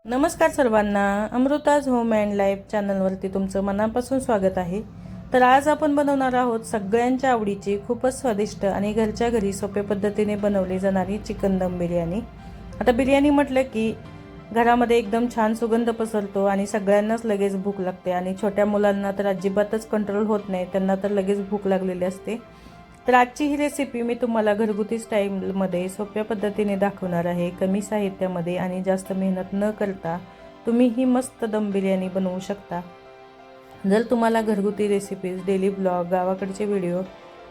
नमस्कार सर्वांना, अमृताज home and life चॅनलवरती तुमचं मनापासून स्वागत आहे। तर आज आपण बनवणार आहोत सगळ्यांच्या आवडीची खूपच स्वादिष्ट आणि घरच्या घरी सोप्या पद्धतीने बनवली जाणारी चिकन दम बिर्याणी। आता बिर्याणी म्हटलं की घरामध्ये एकदम छान सुगंध पसरतो आणि सगळ्यांनाच लगेच भूक लागते आणि छोट्या मुलांना तर अजिबातच कंट्रोल होत नाही, त्यांना तर लगेच भूक लागलेली असते। तर आजची ही रेसिपी मी तुम्हाला घरगुती स्टाईलमध्ये सोप्या पद्धतीने दाखवणार आहे, कमी साहित्यामध्ये आणि जास्त मेहनत न करता तुम्ही ही मस्त दम बिर्याणी बनवू शकता। जर तुम्हाला घरगुती रेसिपीज, डेली ब्लॉग, गावाकडचे व्हिडिओ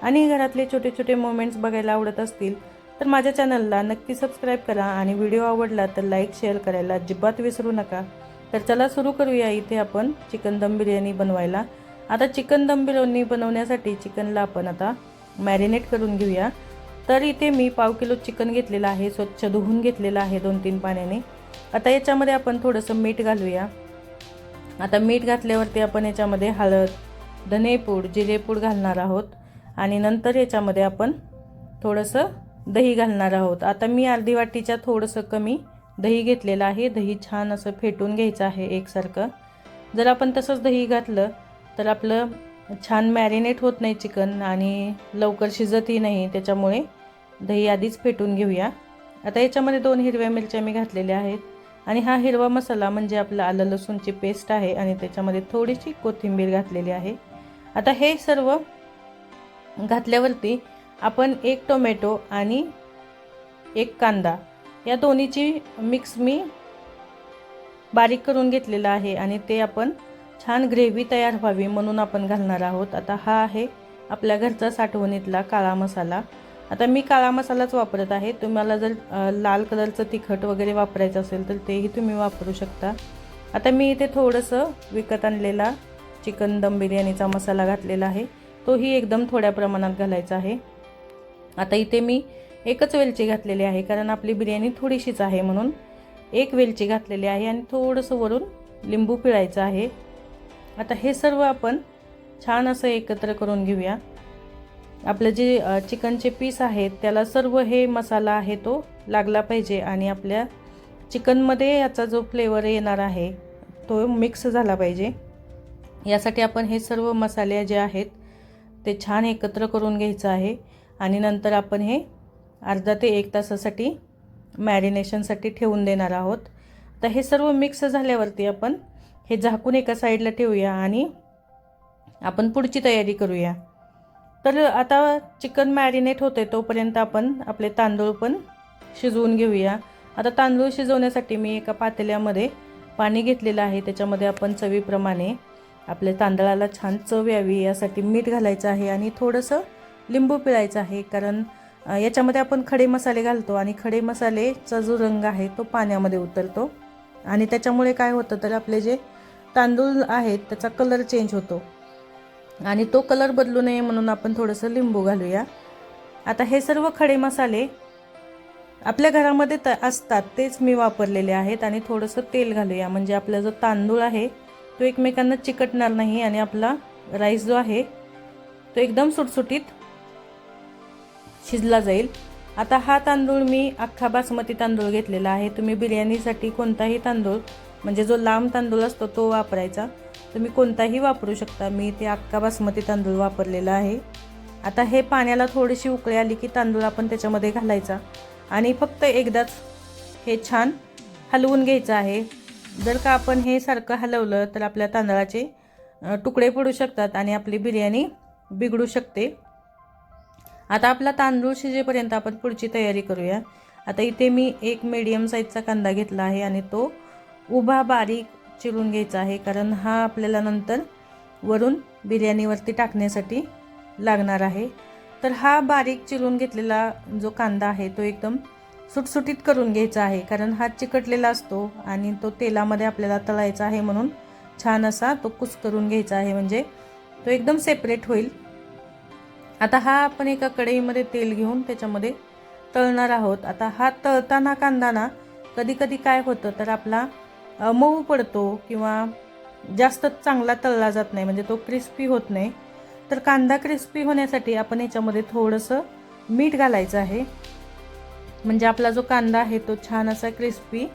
आणि घरातले छोटे छोटे मोमेंट्स बघायला आवडत असतील तर माझ्या चॅनलला नक्की सबस्क्राईब करा आणि व्हिडिओ आवडला तर लाईक शेअर करायला अजिबात विसरू नका। तर चला सुरू करूया इथे आपण चिकन दम बिर्याणी बनवायला। आता चिकन दम बिर्याणी बनवण्यासाठी चिकनला आपण आता मॅरिनेट करून घेऊया। तर इथे मी पाव किलो चिकन घेतलेलं आहे, स्वच्छ धुवून घेतलेलं आहे 2-3 पाण्याने। आता याच्यामध्ये आपण थोडंसं मीठ घालूया। आता मीठ घातल्यावरती आपण याच्यामध्ये हळद, धनेपूड, जिरेपूड घालणार आहोत आणि नंतर याच्यामध्ये आपण थोडंसं दही घालणार आहोत। आता मी अर्धी वाटीच्या थोडंसं कमी दही घेतलेलं आहे। दही छान असं फेटून घ्यायचं आहे एकसारखं। जर आपण तसंच दही घातलं तर आपलं छान मॅरिनेट होत नाही चिकन आणि लवकर शिजतही नाही, त्याच्यामुळे दही आधीच फेटून घेऊया। आता याच्यामध्ये 2 हिरव्या मिरच्या मी घातलेल्या आहेत आणि हा हिरवा मसाला म्हणजे आपला आलं लसूणची पेस्ट आहे आणि त्याच्यामध्ये थोडीशी कोथिंबीर घातलेली आहे। आता हे सर्व घातल्यावरती आपण 1 टोमॅटो आणि 1 कांदा या दोन्हीची मिक्स मी बारीक करून घेतलेला आहे आणि ते आपण छान ग्रेव्ही तयार व्हावी म्हणून आपण घालणार आहोत। आता हा आहे आपल्या घरचा साठवणीतला काळा मसाला। आता मी काळा मसालाच वापरत आहे, तुम्हाला जर लाल कलरचं तिखट वगैरे वापरायचं असेल तर तेही तुम्ही वापरू शकता। आता मी इथे थोडंसं विकत आणलेला चिकन दम बिर्याणीचा मसाला घातलेला आहे, तोही एकदम थोड्या प्रमाणात घालायचा आहे। आता इथे मी एकच वेलची घातलेली आहे, कारण आपली बिर्याणी थोडीशीच आहे म्हणून 1 वेलची घातलेली आहे आणि थोडंसं वरून लिंबू पिळायचं आहे। आता हे सर्व आपण छान असं एकत्र करून घेऊया। आपलं जे चिकनचे पीस आहेत त्याला सर्व हे मसाला आहे तो लागला पाहिजे आणि आपल्या चिकनमध्ये याचा जो फ्लेवर येणार आहे तो मिक्स झाला पाहिजे। यासाठी आपण हे सर्व मसाले जे आहेत ते छान एकत्र करून घ्यायचं आहे आणि नंतर आपण हे अर्धा ते 1 तासासाठी मॅरिनेशनसाठी ठेवून देणार आहोत। तर हे सर्व मिक्स झाल्यावरती आपण हे झाकून एका साईडला ठेवूया आणि आपण पुढची तयारी करूया। तर आता चिकन मॅरिनेट होते तोपर्यंत आपण आपले तांदूळ पण शिजवून घेऊया। आता तांदूळ शिजवण्यासाठी मी एका पातेल्यामध्ये पाणी घेतलेलं आहे, त्याच्यामध्ये आपण चवीप्रमाणे आपल्या तांदळाला छान चव यावी यासाठी मीठ घालायचं आहे आणि थोडंसं लिंबू पिळायचं आहे, कारण याच्यामध्ये आपण खडे मसाले घालतो आणि खडे मसालेचा जो रंग आहे तो पाण्यामध्ये उतरतो आणि त्याच्यामुळे काय होतं तर आपले जे तांदूळ आहेत त्याचा कलर चेंज होतो आणि तो कलर बदलू नये म्हणून आपण थोडंसं लिंबू घालूया। आता हे सर्व खडे मसाले आपल्या घरामध्ये असतात तेच मी वापरलेले आहेत आणि थोडंसं तेल घालूया, म्हणजे आपला जो तांदूळ आहे तो एकमेकांना चिकटणार नाही आणि आपला राईस जो आहे तो एकदम सुटसुटीत शिजला जाईल। आता हा तांदूळ मी अख्खा बासमती तांदूळ घेतलेला आहे। तुम्ही बिर्याणीसाठी कोणताही तांदूळ म्हणजे जो लांब तांदूळ असतो तो वापरायचा, तुम्ही कोणताही वापरू शकता। मी ते अख्खा बासमती तांदूळ वापरलेला आहे। आता हे पाण्याला थोडीशी उकळी आली की तांदूळ आपण त्याच्यामध्ये घालायचा आणि फक्त एकदाच हे छान हलवून घ्यायचं आहे। जर का आपण हे सारखं हलवलं तर आपल्या तांदळाचे तुकडे पडू शकतात आणि आपली बिर्याणी बिघडू शकते। आता आपला तांदूळ शिजेपर्यंत आपण पुढची तयारी करूया। आता इथे मी 1 मीडियम साईजचा कांदा घेतला आहे आणि तो उभा बारीक चिरून घ्यायचा आहे, कारण हा आपल्याला नंतर वरून बिर्याणीवरती टाकण्यासाठी लागणार आहे। तर हा बारीक चिरून घेतलेला जो कांदा आहे तो एकदम सुटसुटीत करून घ्यायचा आहे, कारण हा चिकटलेला असतो आणि तो तेलामध्ये आपल्याला तळायचा आहे म्हणून छान असा तो कुस्करून घ्यायचा आहे, म्हणजे तो एकदम सेपरेट होईल। आता हा आपण एका कढईमध्ये तेल घेऊन त्याच्यामध्ये तळणार आहोत। आता हा तळताना कांदा ना कधी कधी काय होतं तर आपला मऊ पडतो किंवा जास्त चांगला तळला जात नाही, म्हणजे तो क्रिस्पी होत नाही। तर कांदा क्रिस्पी होण्यासाठी आपण याच्यामध्ये थोडंसं मीठ घालायचं आहे, म्हणजे आपला जो कांदा आहे तो छान असा क्रिस्पी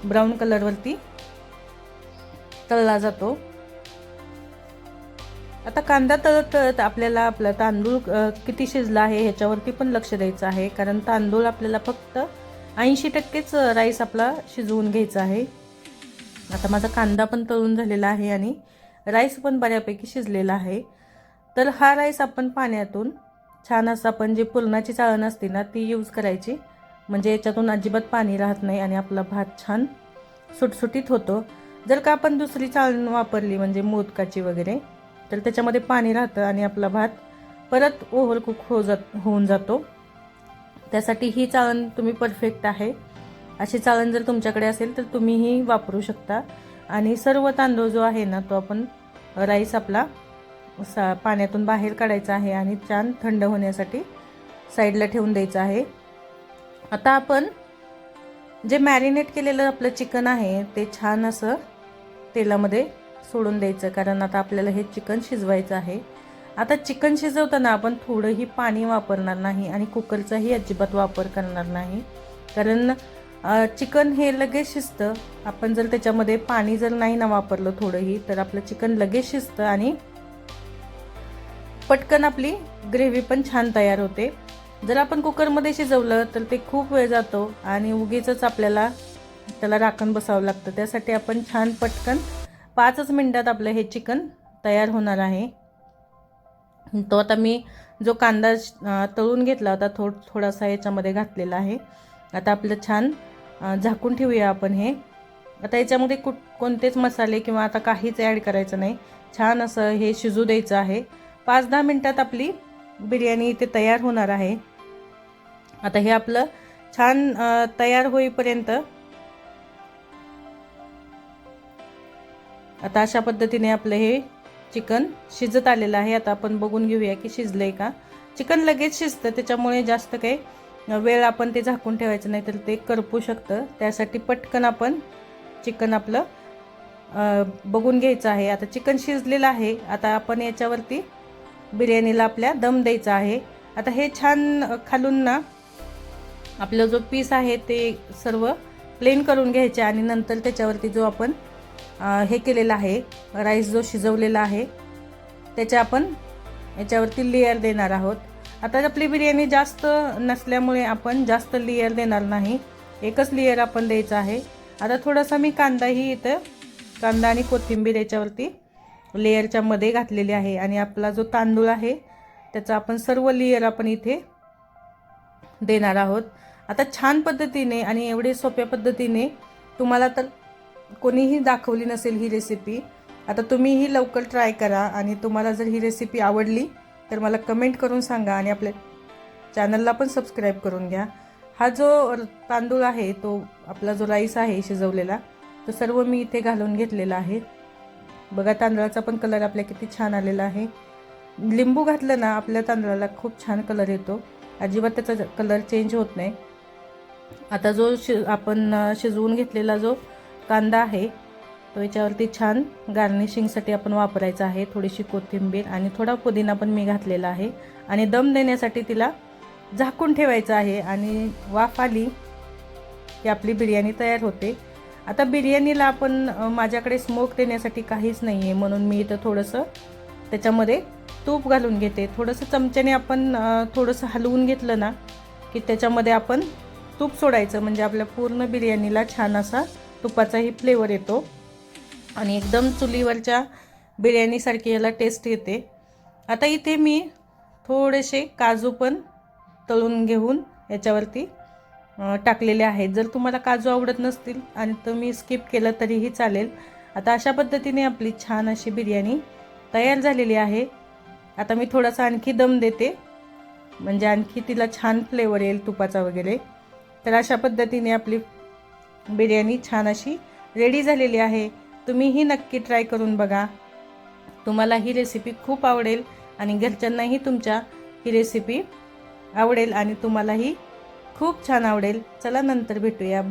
ब्राऊन कलरवरती तळला जातो। आता कांदा तळत तळत आपल्याला आपला तांदूळ किती शिजला आहे ह्याच्यावरती पण लक्ष द्यायचं आहे, कारण तांदूळ आपल्याला फक्त 80%च राईस आपला शिजवून घ्यायचा आहे। आता माझा कांदा पण तळून झालेला आहे आणि राईस पण बऱ्यापैकी शिजलेला आहे। तर हा राईस आपण पाण्यातून छान असं आपण जे पुरणाची चाळण असते ना ती यूज करायची, म्हणजे याच्यातून अजिबात पाणी राहत नाही आणि आपला भात छान सुटसुटीत होतो। जर का आपण दुसरी चाळण वापरली म्हणजे मोदकाची वगैरे तर त्याच्यामध्ये पाणी राहतं आणि आपला भात परत ओव्हरकुक होऊन जातो। त्यासाठी ही चाळण तुम्ही परफेक्ट आहे। अशी चाळण जर तुमच्याकडे असेल तर तुम्हीही वापरू शकता। आणि सर्व तांदूळ जो आहे ना तो आपण राईस आपला पाण्यातून बाहेर काढायचा आहे आणि छान थंड होण्यासाठी साईडला ठेवून द्यायचं आहे। आता आपण जे मॅरिनेट केलेलं आपलं चिकन आहे ते छान असं तेलामध्ये सोडून द्यायचं, कारण आता आपल्याला हे चिकन शिजवायचं आहे। आता चिकन शिजवताना आपण थोडंही पाणी वापरणार नाही आणि कुकरचाही अजिबात वापर करणार नाही, कारण चिकन हे लगेच शिजतं। आपण जर त्याच्यामध्ये पाणी जर नाही ना वापरलं थोडंही तर आपलं चिकन लगेच शिजतं आणि पटकन आपली ग्रेव्ही पण छान तयार होते। जर आपण कुकरमध्ये शिजवलं तर ते खूप वेळ जातो आणि उगीचच आपल्याला त्याला राखण बसावं लागतं। त्यासाठी आपण छान पटकन 5च मिनिटात आपलं हे चिकन तयार होणार आहे। तो आता मी जो कांदा तळून घेतला होता थोडासा याच्यामध्ये घातलेला आहे। आता आपलं छान झाकून ठेवूया आपण हे। आता याच्यामध्ये कोणतेच मसाले किंवा आता काहीच ॲड करायचं नाही, छान असं हे शिजू द्यायचं आहे। 5-10 मिनिटात आपली बिर्याणी इथे तयार होणार आहे। आता हे आपलं छान तयार होईपर्यंत आता अशा पद्धतीने आपलं हे चिकन शिजत आलेलं आहे। आता आपण बघून घेऊया की शिजलंय का। चिकन लगेच शिजतं, त्याच्यामुळे जास्त काही वेळ आपण ते झाकून ठेवायचं नाही तर ते करपू शकतं। त्यासाठी पटकन आपण चिकन आपलं बघून घ्यायचं आहे। आता चिकन शिजलेलं आहे। आता आपण याच्यावरती बिर्याणीला आपल्या दम द्यायचा आहे। आता हे छान खालून ना आपला जो पीस आहे ते सर्व प्लेन करून घ्यायचे आणि नंतर त्याच्यावरती जो आपण हे केलेला आहे राईस जो शिजवलेला आहे त्याच्या आपण याच्यावरती लेयर देणार आहोत। आता आपली बिर्याणी जास्त नसल्यामुळे आपण जास्त लेयर देणार नाही, एकच लेयर आपण द्यायचा आहे। आता थोडासा मी कांदाही इथं कांदा आणि कोथिंबीर याच्यावरती लेयरच्या मध्ये घातलेली आहे आणि आपला जो तांदूळ आहे त्याचा आपण सर्व लेयर आपण इथे देणार आहोत। आता छान पद्धतीने आणि एवढे सोप्या पद्धतीने तुम्हाला तर कोणीही दाखवली नसेल ही रेसिपी। आता तुम्हीही लवकर ट्राय करा आणि तुम्हाला जर ही रेसिपी आवडली तर मला कमेंट करून सांगा आणि आपल्या चॅनलला पण सबस्क्राईब करून घ्या। हा जो तांदूळ आहे तो आपला जो राईस आहे शिजवलेला तो सर्व मी इथे घालून घेतलेला आहे। बघा तांदळाचा पण कलर आपल्या किती छान आलेला आहे। लिंबू घातलं ना आपल्या तांदळाला खूप छान कलर येतो, अजिबात त्याचा कलर चेंज होत नाही। आता जो आपण शिजवून घेतलेला जो कांदा आहे तो याच्यावरती छान गार्निशिंगसाठी आपण वापरायचा आहे। थोडीशी कोथिंबीर आणि थोडा पुदिना पण मी घातलेला आहे आणि दम देण्यासाठी तिला झाकून ठेवायचं आहे आणि वाफ आली की आपली बिर्याणी तयार होते। आता बिर्याणीला आपण माझ्याकडे स्मोक देण्यासाठी काहीच नाही आहे म्हणून मी इथं थोडंसं त्याच्यामध्ये तूप घालून घेते। थोडंसं चमच्याने आपण थोडंसं हलवून घेतलं ना की त्याच्यामध्ये आपण तूप सोडायचं, म्हणजे आपल्या पूर्ण बिर्याणीला छान असा तुपाचाही फ्लेवर येतो आणि एकदम चुलीवरच्या बिर्याणीसारखी याला टेस्ट येते। आता इथे मी थोडेसे काजू पण तळून घेऊन याच्यावरती टाकलेले आहेत। जर तुम्हाला काजू आवडत नसतील आणि तुम्ही स्किप केलं तरीही चालेल। आता अशा पद्धतीने आपली छान अशी बिर्याणी तयार झालेली आहे। आता मी थोडासा आणखी दम देते, म्हणजे आणखी तिला छान फ्लेवर येईल तुपाचा वगैरे। तर अशा पद्धतीने आपली बिर्याणी छान अशी रेडी झालेली आहे। तुम्हीही नक्की ट्राय करून बघा, तुम्हाला ही रेसिपी खूप आवडेल आणि घरच्यांनाही तुमच्या ही रेसिपी आवडेल आणि तुम्हालाही खूप छान आवडेल। चला नंतर भेटूया।